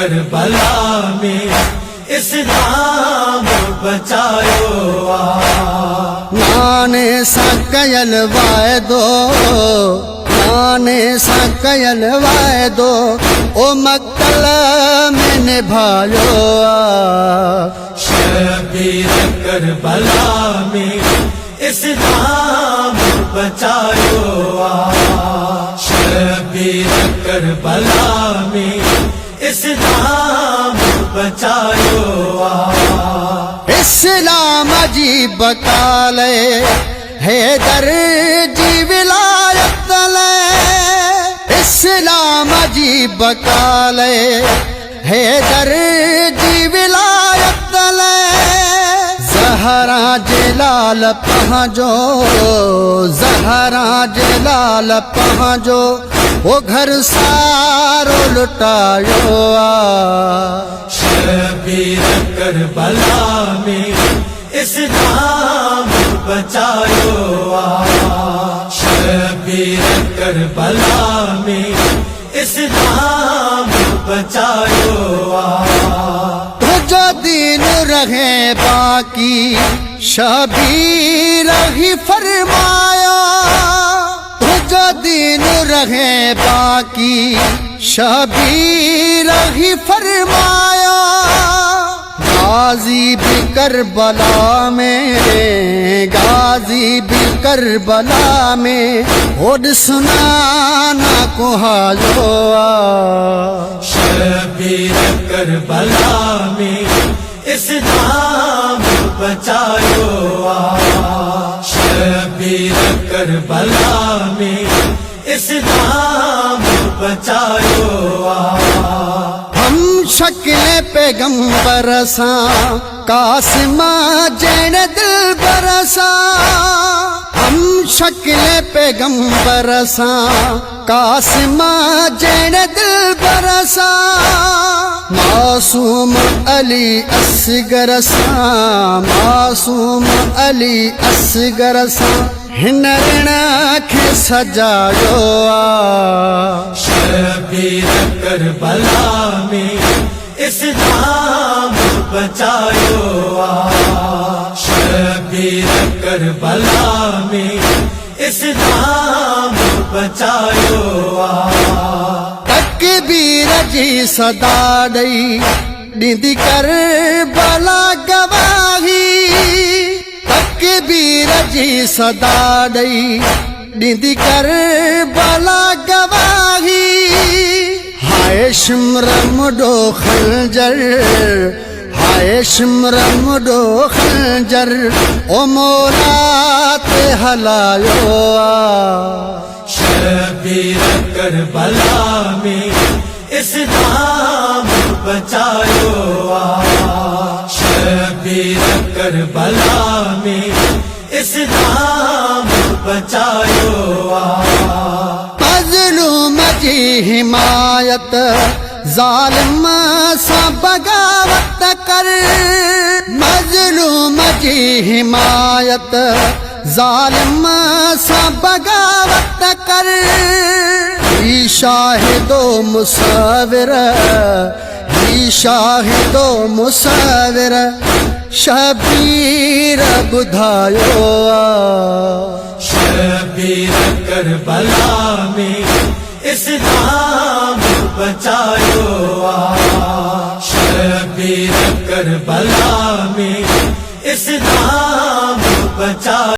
Karbala में इस्लाम बचायो नाने सा कयल वायदो नाने सा कयल वायदो ओ मक्तल में निभायो शबीर करबला में इस्लाम बचायो शबीर करबला में इस्लाम बचायो इस्लाम जी बकाले हैदर जी विलायत ले इस्लाम जी बकाले हैदर जी विलायत ले ज़हरा जलाल पहुँचो ज़हरा जलाल पहुँचो वो घर सारो लुटायो शबीर करबला में इस्लाम बचायो शबीर करबला में इस्लाम बचायो तो जो दिन रहे बाकी शबीर ही फरमाया तो जो दिन रहे बाकी शबीर ही फरमाया गाजी भी करबला में गाजी भी करबला में होड सुनाना कुहायो शबीर करबला में इस्लाम बचायो शबीर करबला में इस्लाम बचायो हम शक्ल पैगंबर सा कासिमा जैन दिल बरसा हम शक्ल पैगंबर सा कासिमा जैन दिल बरसा मासूम अली असगर सा मासूम अली असगर सा हिन ऋण खे सजायो शबीर करबला में इस्लाम बचायो शबीर करबला में इस्लाम बचायो तकबीर जी सदा दई ॾींदी करबला गवाही तकबीर जी सदा दई ॾींदी करबला गवाही हाय शिमर मुडो खंजर हाय शिमर मुडो खंजर ओ मौला ते हलायो शबीर करबला में इस्लाम बचायो शबीर करबला में इस्लाम बचायो मज़लूम जी हिमायत जालिम सा बगावत कर मज़लूम जी हिमायत जालिम सा बगावत कर ही शाहिदो मुसाविर ही शाहिदो मुसाविर शबीर बुधायो शबीर करबला में इस्लाम बचायो शबीर करबला में इस्लाम बचायो।